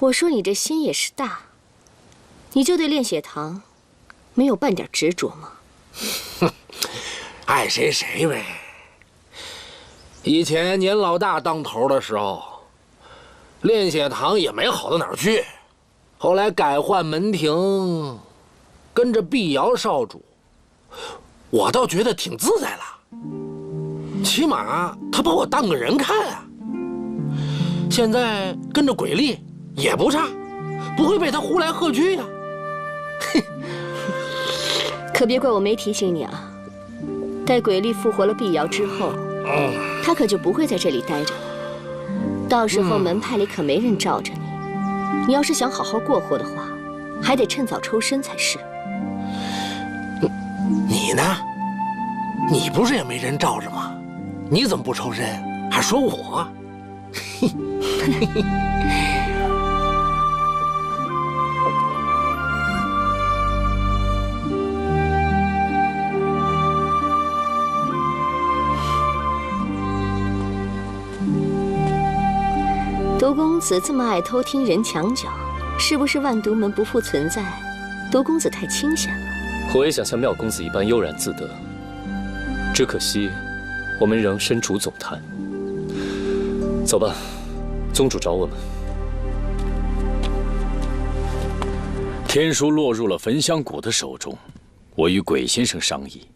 我说你这心也是大，你就对炼血堂没有半点执着吗？哼，爱谁谁呗。以前年老大当头的时候，炼血堂也没好到哪儿去。后来改换门庭，跟着碧瑶少主，我倒觉得挺自在了。起码他把我当个人看啊。现在跟着鬼力也不差，不会被他呼来喝去呀。可别怪我没提醒你啊！待鬼力复活了碧瑶之后，他可就不会在这里待着了。到时候门派里可没人罩着你。你要是想好好过活的话，还得趁早抽身才是。你呢？你不是也没人罩着吗？你怎么不抽身，还说我？毒公子这么爱偷听人墙角，是不是万毒门不复存在？毒公子太清闲了。我也想像妙公子一般悠然自得，只可惜我们仍身处总坛。走吧，宗主找我们。天书落入了焚香谷的手中，我与鬼先生商议，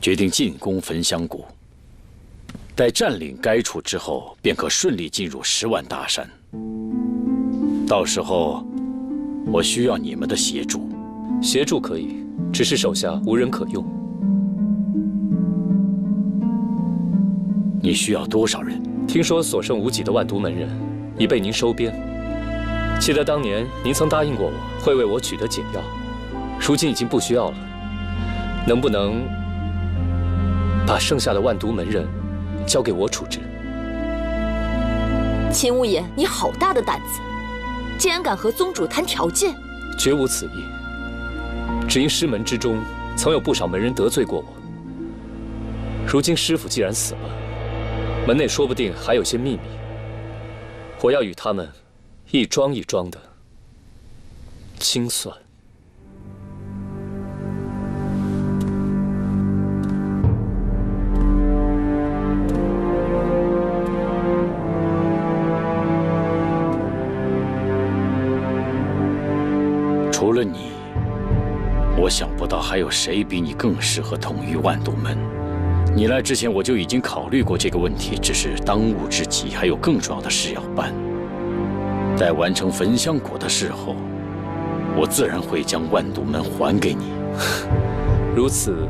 决定进攻焚香谷。待占领该处之后，便可顺利进入10万大山。到时候，我需要你们的协助。协助可以，只是手下无人可用。你需要多少人？听说所剩无几的万毒门人已被您收编。记得当年您曾答应过我，会为我取得解药，如今已经不需要了。能不能把剩下的万毒门人交给我处置？秦无言，你好大的胆子，竟然敢和宗主谈条件！绝无此意，只因师门之中曾有不少门人得罪过我。如今师父既然死了，门内说不定还有些秘密，我要与他们一桩一桩的清算。除了你，我想不到还有谁比你更适合统御万毒门。你来之前我就已经考虑过这个问题，只是当务之急还有更重要的事要办。待完成焚香谷的事后，我自然会将万毒门还给你。如此，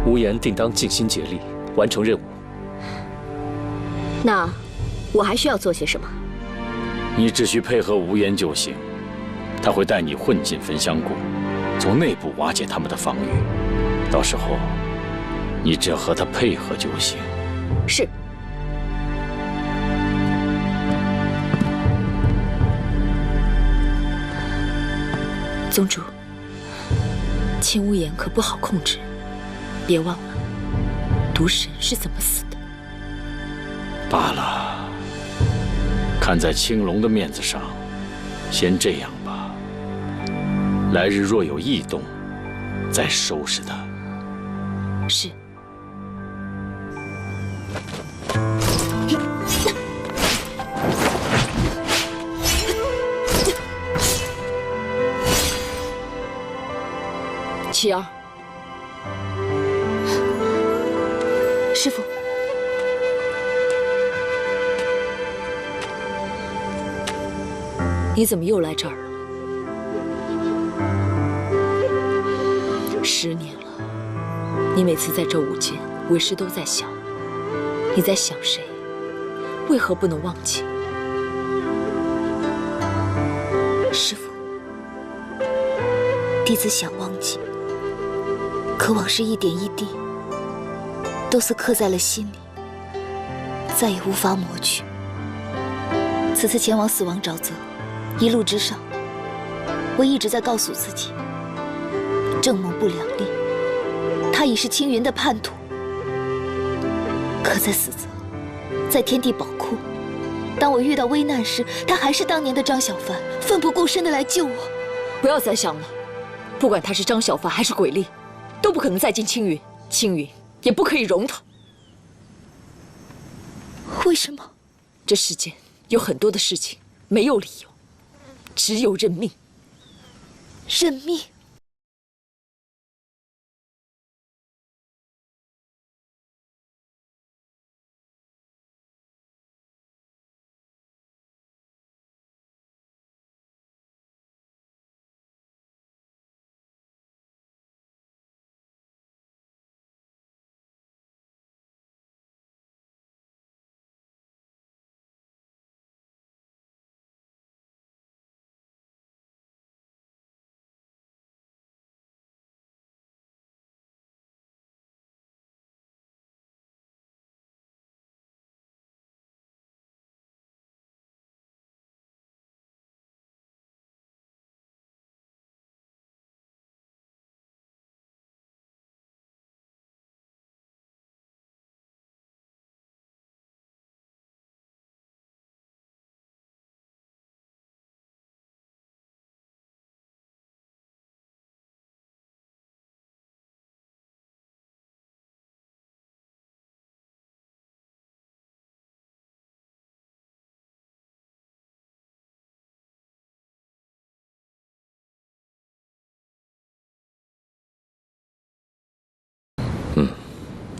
无言定当尽心竭力完成任务。那我还需要做些什么？你只需配合无言就行。他会带你混进焚香谷，从内部瓦解他们的防御。到时候，你只要和他配合就行。是。宗主，秦无言可不好控制，别忘了，毒神是怎么死的。罢了，看在青龙的面子上，先这样吧。来日若有异动，再收拾他。是。琪儿，师父，你怎么又来这儿了？10年了，你每次在这舞间，为师都在想，你在想谁？为何不能忘记？师父，弟子想忘记，可往事一点一滴，都似刻在了心里，再也无法抹去。此次前往死亡沼泽，一路之上，我一直在告诉自己，正梦不两立，他已是青云的叛徒。可在死泽，在天地宝库，当我遇到危难时，他还是当年的张小凡，奋不顾身的来救我。不要再想了，不管他是张小凡还是鬼力，都不可能再进青云，青云也不可以容他。为什么？这世间有很多的事情没有理由，只有认命。认命？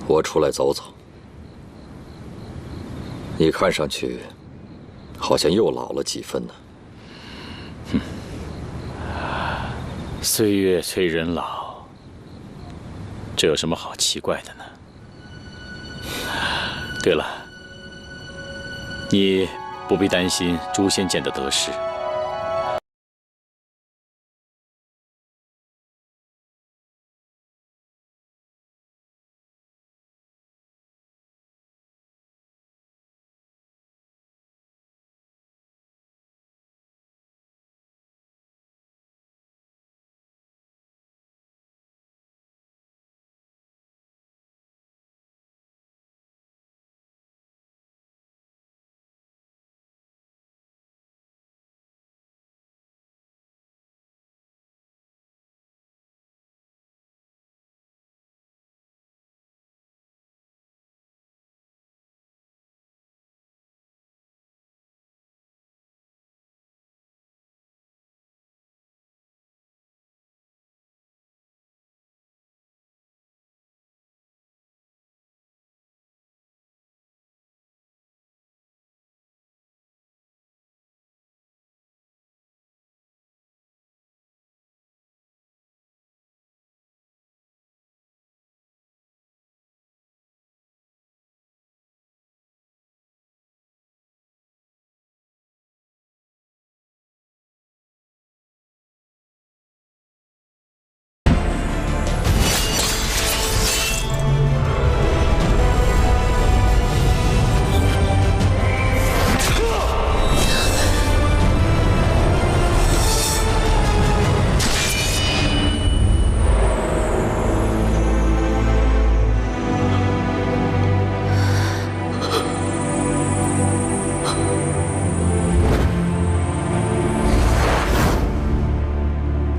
我出来走走。你看上去好像又老了几分呢。岁月催人老，这有什么好奇怪的呢？对了，你不必担心诛仙剑的得失。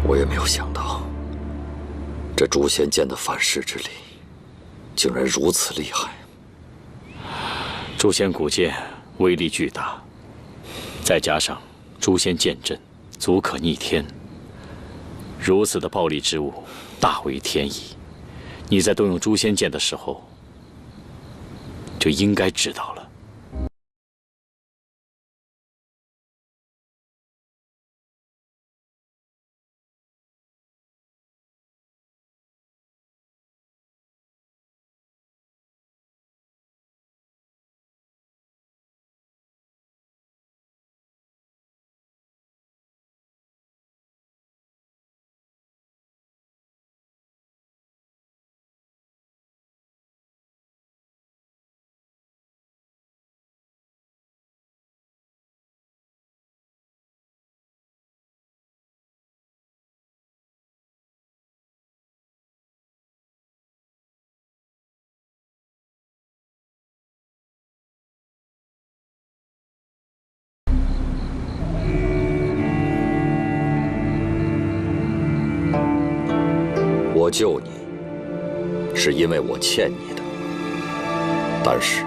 我也没有想到，这诛仙剑的反噬之力，竟然如此厉害。诛仙古剑威力巨大，再加上诛仙剑阵，足可逆天。如此的暴力之物，大为天意。你在动用诛仙剑的时候，就应该知道了。我救你，是因为我欠你的，但是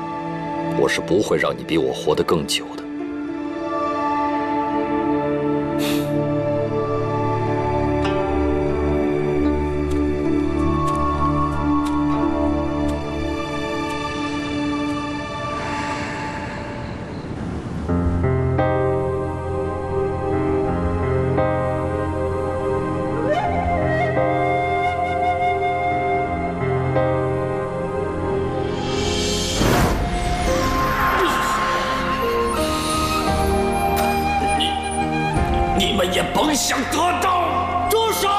我是不会让你比我活得更久的。你们也甭想得到！住手！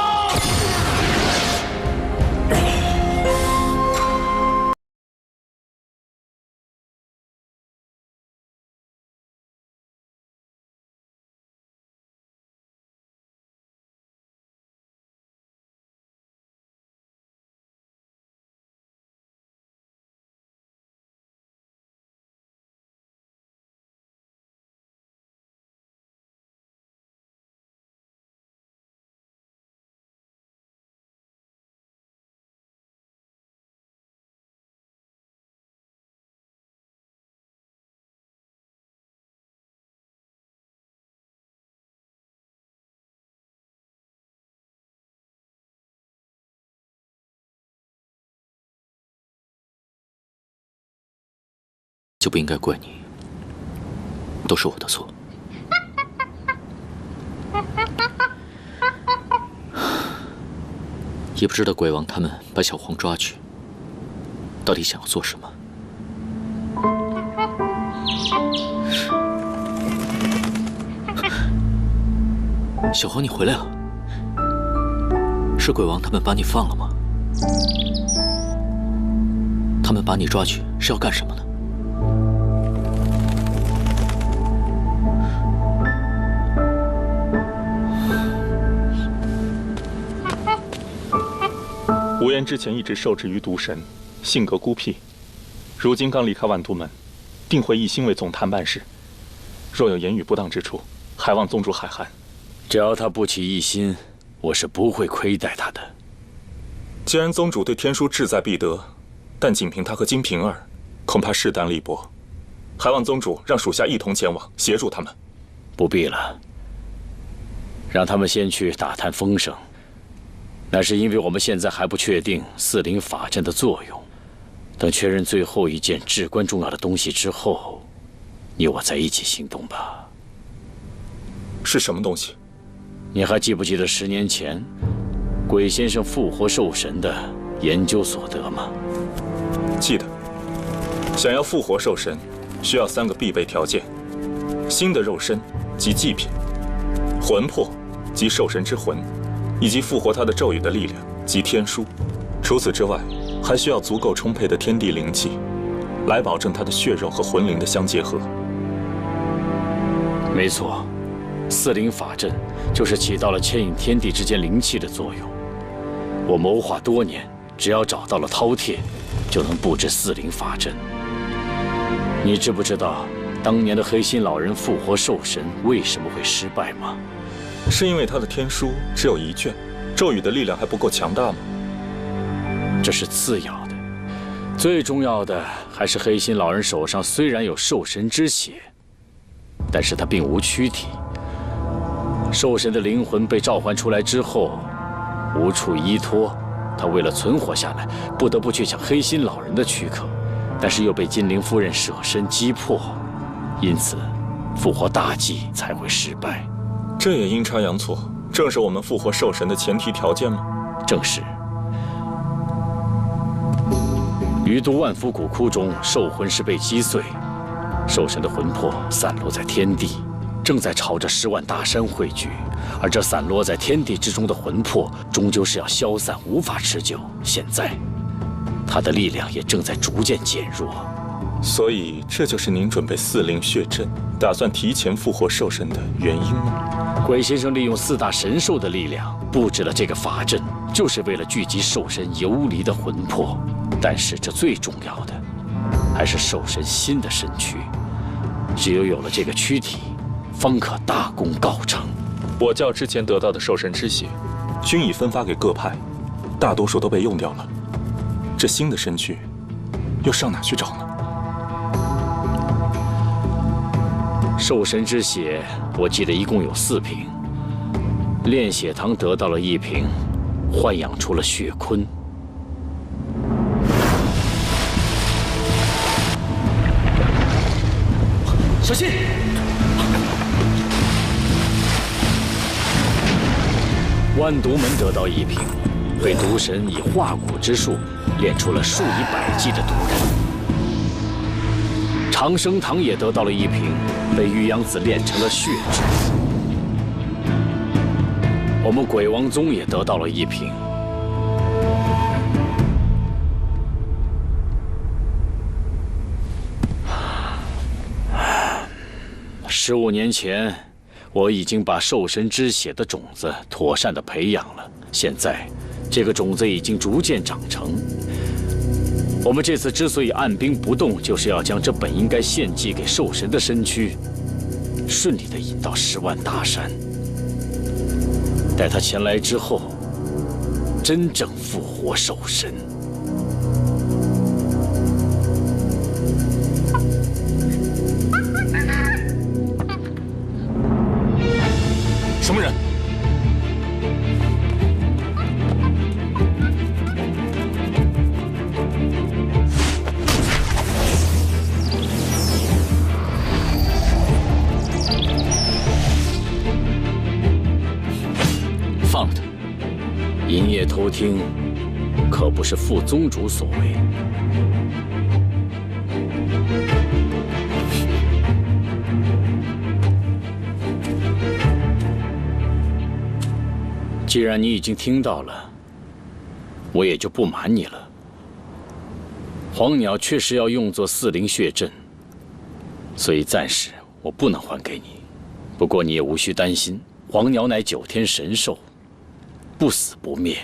就不应该怪你，都是我的错。也不知道鬼王他们把小黄抓去，到底想要做什么？小黄，你回来了。是鬼王他们把你放了吗？他们把你抓去是要干什么呢？无言之前一直受制于毒神，性格孤僻，如今刚离开万都门，定会一心为总坛办事。若有言语不当之处，还望宗主海涵。只要他不起异心，我是不会亏待他的。既然宗主对天书志在必得，但仅凭他和金瓶儿，恐怕势单力薄。还望宗主让属下一同前往协助他们。不必了，让他们先去打探风声。那是因为我们现在还不确定四灵法阵的作用，等确认最后一件至关重要的东西之后，你我再一起行动吧。是什么东西？你还记不记得10年前，鬼先生复活兽神的研究所得吗？记得。想要复活兽神，需要3个必备条件：新的肉身及祭品，魂魄及兽神之魂，以及复活他的咒语的力量及天书。除此之外，还需要足够充沛的天地灵气，来保证他的血肉和魂灵的相结合。没错，四灵法阵就是起到了牵引天地之间灵气的作用。我谋划多年，只要找到了饕餮，就能布置四灵法阵。你知不知道当年的黑心老人复活兽神为什么会失败吗？是因为他的天书只有1卷，咒语的力量还不够强大吗？这是次要的，最重要的还是黑心老人手上虽然有兽神之血，但是他并无躯体。兽神的灵魂被召唤出来之后，无处依托，他为了存活下来，不得不去抢黑心老人的躯壳，但是又被金陵夫人舍身击破，因此复活大计才会失败。这也阴差阳错，正是我们复活兽神的前提条件吗？正是。鱼都万夫古窟中，兽魂是被击碎，兽神的魂魄散落在天地，正在朝着10万大山汇聚。而这散落在天地之中的魂魄，终究是要消散，无法持久。现在，他的力量也正在逐渐减弱。所以，这就是您准备4灵血阵，打算提前复活兽神的原因吗？鬼先生利用4大神兽的力量布置了这个法阵，就是为了聚集兽神游离的魂魄。但是这最重要的，还是兽神新的身躯。只有有了这个躯体，方可大功告成。我教之前得到的兽神之血，均已分发给各派，大多数都被用掉了，这新的身躯又上哪去找呢？兽神之血，我记得一共有4瓶，炼血堂得到了1瓶，豢养出了血鲲。小心！万毒门得到1瓶，被毒神以化骨之术炼出了数以百计的毒人。长生堂也得到了1瓶，被玉阳子炼成了血质。我们鬼王宗也得到了1瓶。15年前，我已经把兽神之血的种子妥善地培养了。现在，这个种子已经逐渐长成。我们这次之所以按兵不动，就是要将这本应该献祭给兽神的身躯，顺利地引到10万大山。待他前来之后，真正复活兽神。什么人？放了他！营业偷听，可不是副宗主所为。既然你已经听到了，我也就不瞒你了。黄鸟确实要用作4灵血阵，所以暂时我不能还给你。不过你也无需担心，黄鸟乃9天神兽，不死不灭。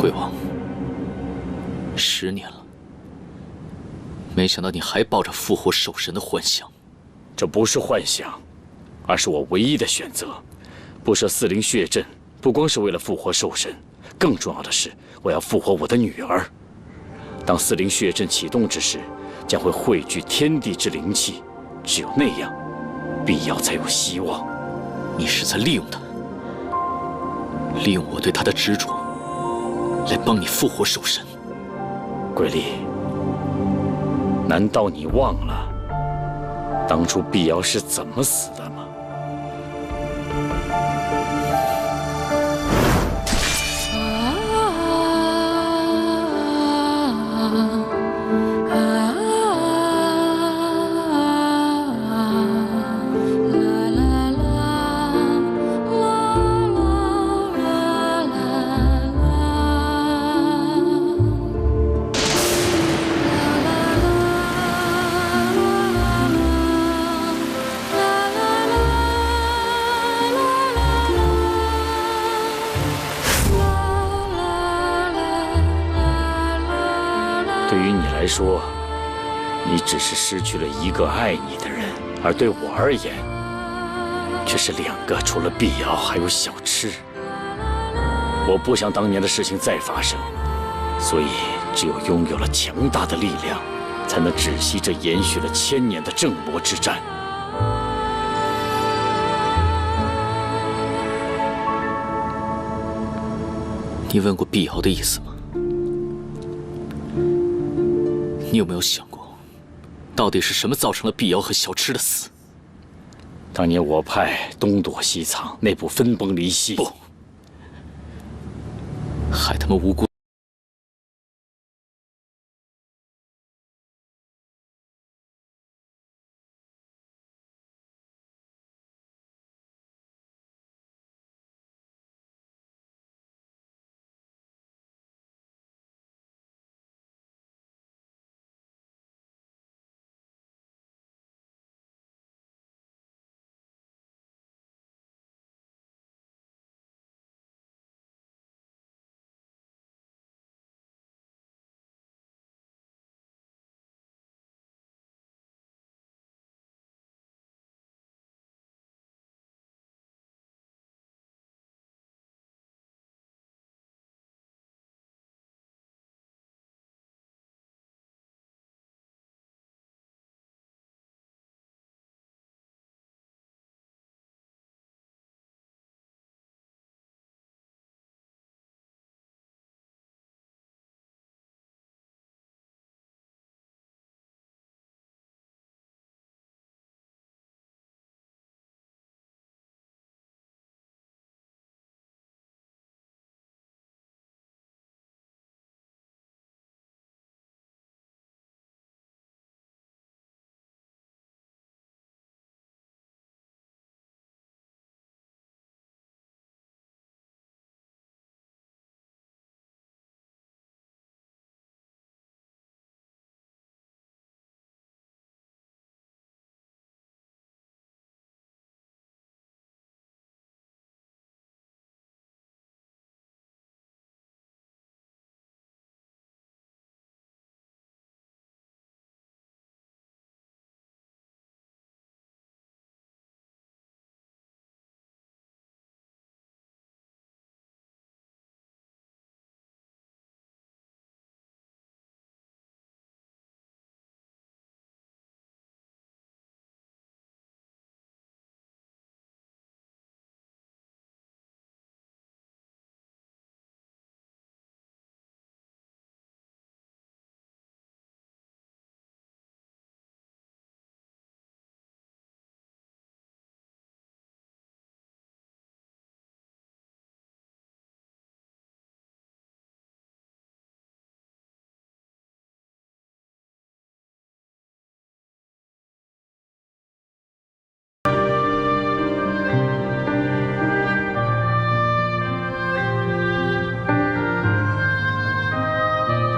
鬼王，10年了，没想到你还抱着复活兽神的幻想。这不是幻想，而是我唯一的选择。布设4灵血阵，不光是为了复活兽神，更重要的是，我要复活我的女儿。当4灵血阵启动之时，将会汇聚天地之灵气，只有那样，必要才有希望。你是在利用他，利用我对他的执着，来帮你复活兽神。鬼力，难道你忘了当初碧瑶是怎么死的吗？对于你来说，你只是失去了一个爱你的人，而对我而言，却是2个除了碧瑶还有小痴。我不想当年的事情再发生，所以只有拥有了强大的力量，才能止息这延续了1000年的正魔之战。你问过碧瑶的意思吗？你有没有想过，到底是什么造成了碧瑶和小痴的死？当年我派东躲西藏，内部分崩离析，不，害他们无辜。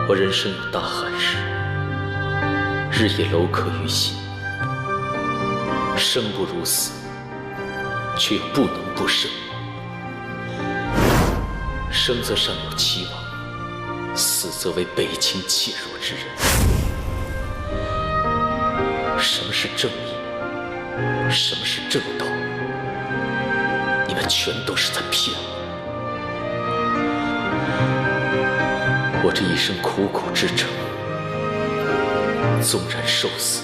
我人生有大憾事，日夜镂刻于心。生不如死，却又不能不生。生则尚有期望，死则为背亲弃弱之人。什么是正义？什么是正道？你们全都是在骗我。我这一生苦苦支撑，纵然受死，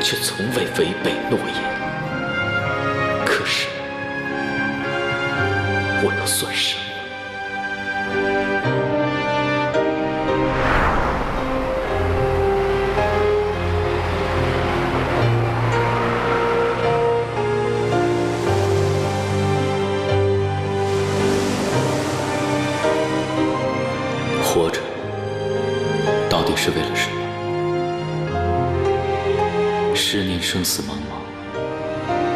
却从未违背诺言。可是，我又算什么？活着，到底是为了什么？10年生死茫茫，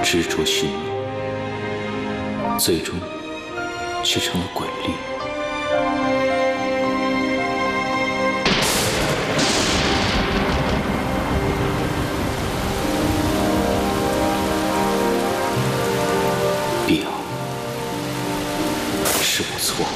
执着虚名，最终却成了鬼律。碧瑶，是我错了。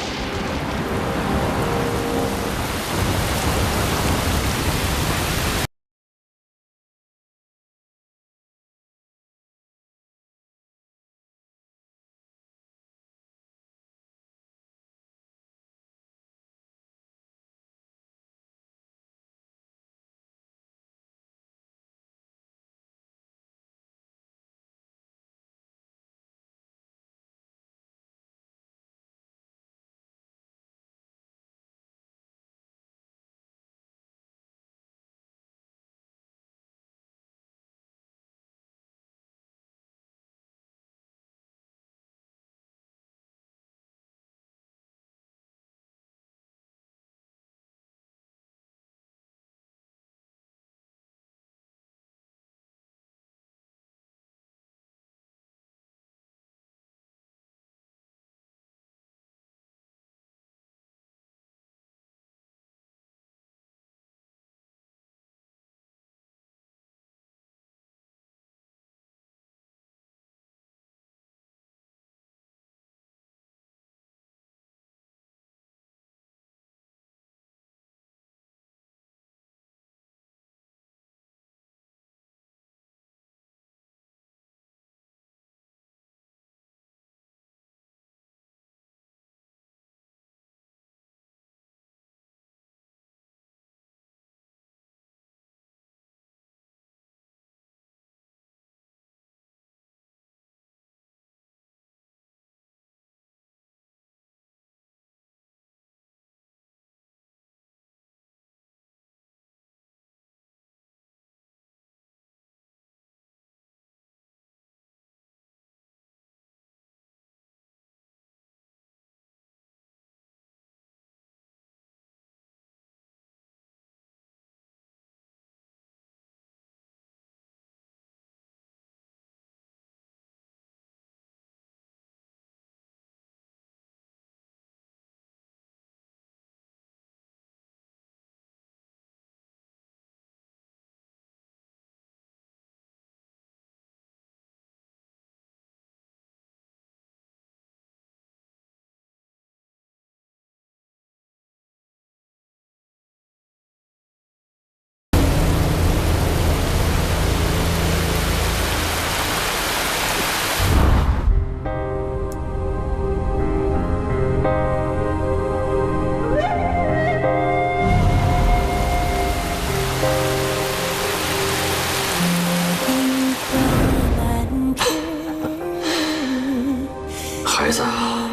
孩子啊，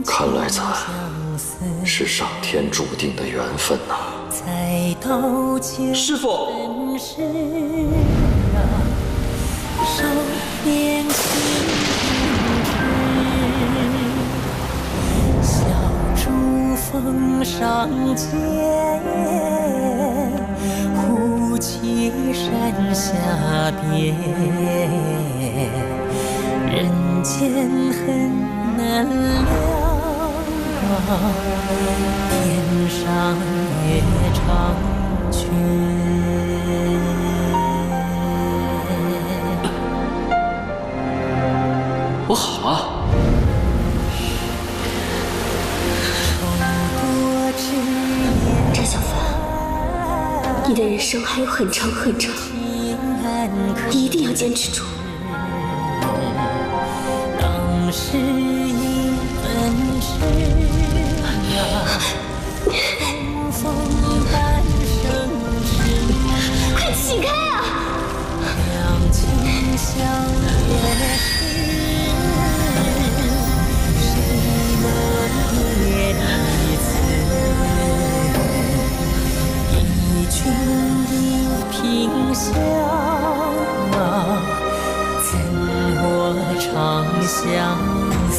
看来咱是上天注定的缘分呐。师父。峰上见，忽其山下边，人间很难料，天上月长缺。我好了。张小凡，你的人生还有很长很长，你一定要坚持住。当时一分痴啊，风半生痴。快起开啊！两情相悦时，谁能别彼此？君一平香啊，怎我长相思？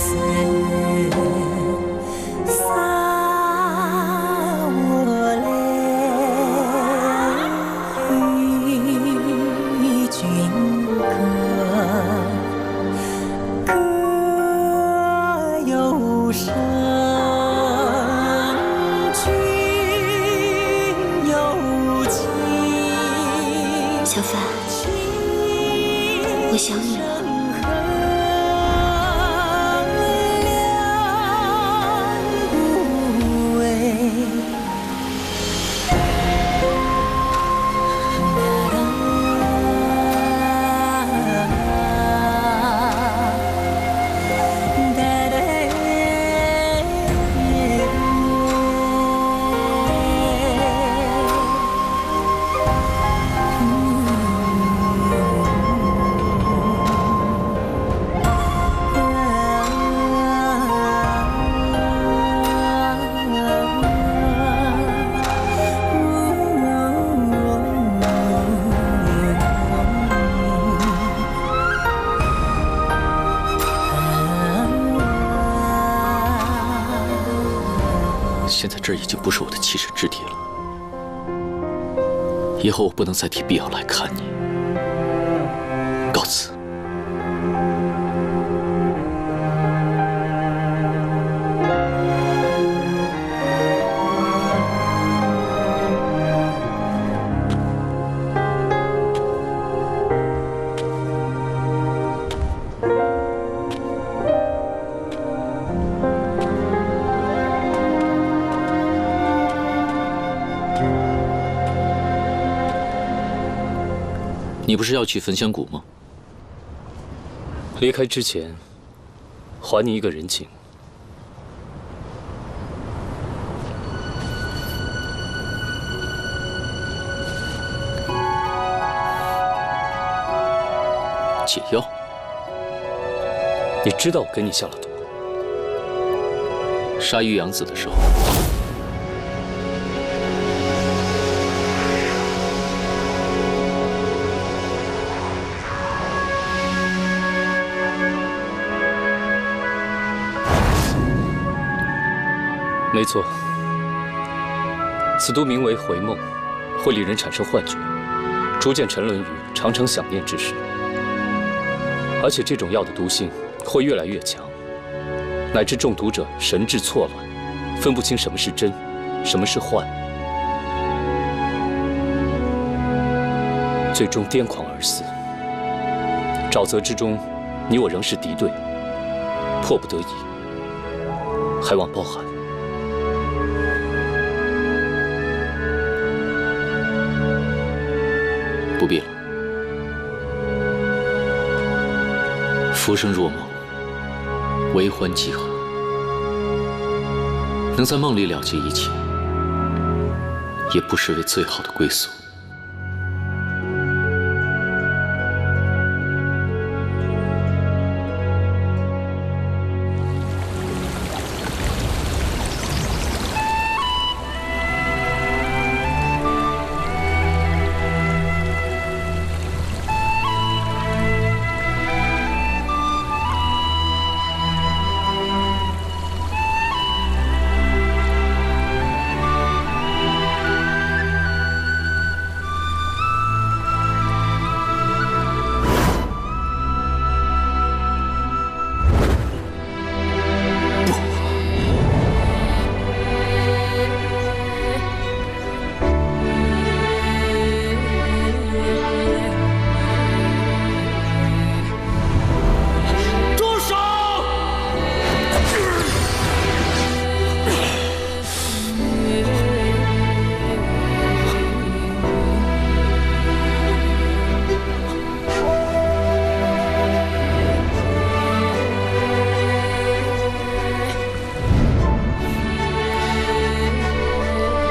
洒我泪与君歌，歌有声。小凡，我想你了。现在这儿已经不是我的栖身之地了，以后我不能再提必要来看你。告辞。你不是要去焚香谷吗？离开之前，还你一个人情。解药？你知道我给你下了毒？杀玉阳子的时候。没错，此毒名为回梦，会令人产生幻觉，逐渐沉沦于常常想念之时。而且这种药的毒性会越来越强，乃至中毒者神志错乱，分不清什么是真，什么是幻，最终癫狂而死。沼泽之中，你我仍是敌对，迫不得已，还望包涵。不必了。浮生若梦，为欢即合，能在梦里了结一切，也不失为最好的归宿。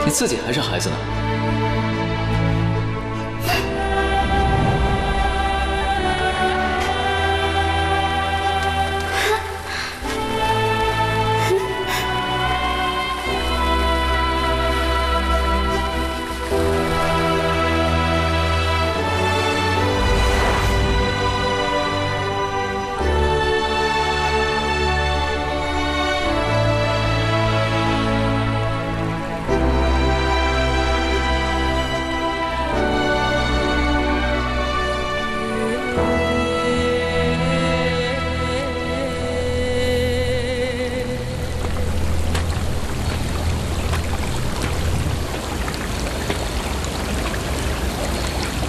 你自己还是孩子呢。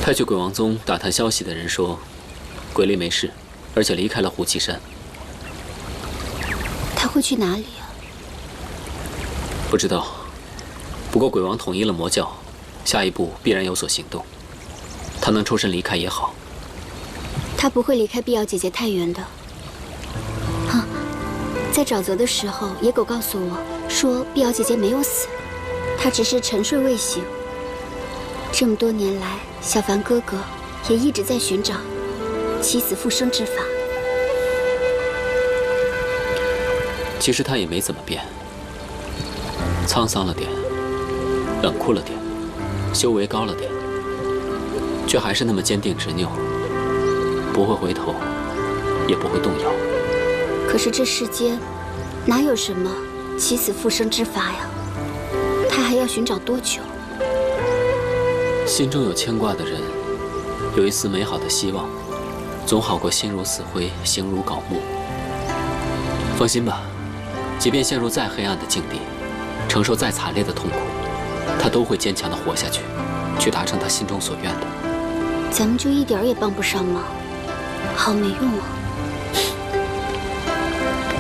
派去鬼王宗打探消息的人说，鬼力没事，而且离开了虎旗山。他会去哪里啊？不知道。不过鬼王统一了魔教，下一步必然有所行动。他能抽身离开也好。他不会离开碧瑶姐姐太远的。哼，在沼泽的时候，野狗告诉我说，碧瑶姐姐没有死，她只是沉睡未醒。这么多年来，小凡哥哥也一直在寻找起死复生之法。其实他也没怎么变，沧桑了点，冷酷了点，修为高了点，却还是那么坚定执拗，不会回头，也不会动摇。可是这世间哪有什么起死复生之法呀？他还要寻找多久？心中有牵挂的人，有一丝美好的希望，总好过心如死灰，形如槁木。放心吧，即便陷入再黑暗的境地，承受再惨烈的痛苦，他都会坚强地活下去，去达成他心中所愿的。咱们就一点也帮不上忙，好没用啊！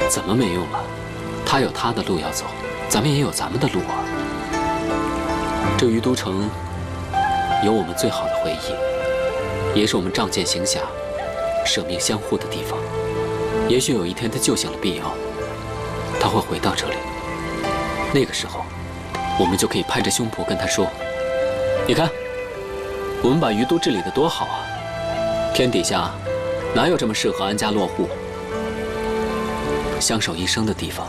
怎么没用了？他有他的路要走，咱们也有咱们的路啊。这于都城有我们最好的回忆，也是我们仗剑行侠、舍命相护的地方。也许有一天他救醒了碧瑶，他会回到这里。那个时候，我们就可以拍着胸脯跟他说：“你看，我们把于都治理得多好啊！天底下哪有这么适合安家落户、相守一生的地方？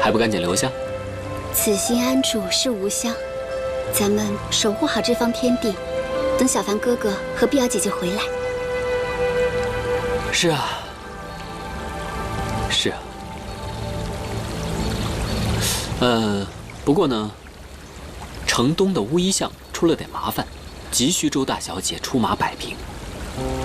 还不赶紧留下？”此心安处是吾乡。咱们守护好这方天地，等小凡哥哥和碧瑶姐姐回来。是啊，是啊。不过呢，城东的巫医巷出了点麻烦，急需周大小姐出马摆平。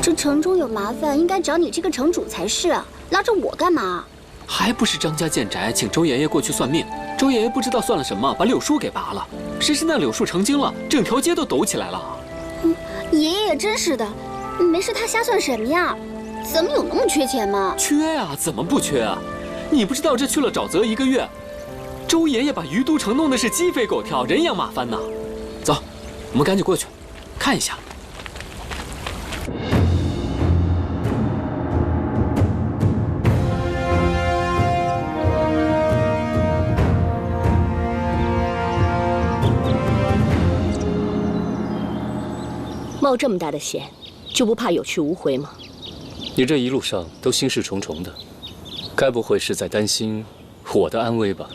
这城中有麻烦，应该找你这个城主才是啊，拉着我干嘛？还不是张家建宅请周爷爷过去算命，周爷爷不知道算了什么，把柳树给拔了。谁知那柳树成精了，整条街都抖起来了。爷爷也真是的，没事他瞎算什么呀？咱们有那么缺钱吗？缺啊，怎么不缺啊？你不知道这去了沼泽1个月，周爷爷把于都城弄得是鸡飞狗跳，人仰马翻呐。走，我们赶紧过去看一下。冒这么大的险，就不怕有去无回吗？你这一路上都心事重重的，该不会是在担心我的安危吧？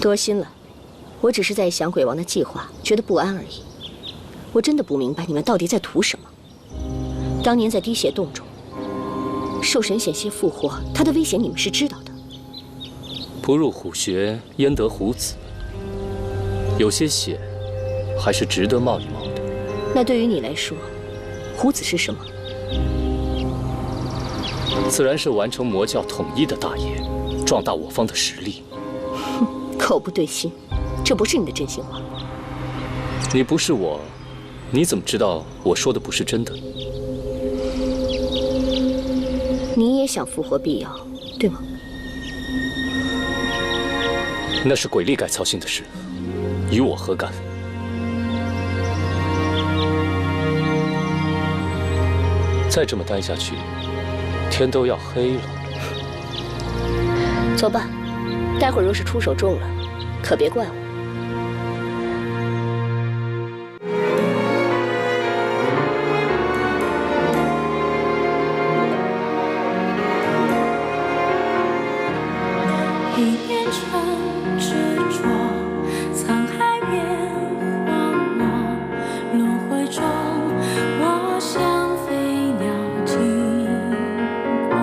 多心了，我只是在想鬼王的计划，觉得不安而已。我真的不明白你们到底在图什么。当年在滴血洞中，兽神险些复活，他的危险你们是知道的。不入虎穴，焉得虎子？有些险，还是值得冒一冒的。那对于你来说，虎子是什么？自然是完成魔教统一的大业，壮大我方的实力。哼，口不对心，这不是你的真心话。你不是我，你怎么知道我说的不是真的？你也想复活碧瑶，对吗？那是鬼力该操心的事，与我何干？再这么待下去，天都要黑了。走吧，待会儿若是出手重了，可别怪我。一念成执着，沧海变荒漠，轮回中，我像飞鸟经过。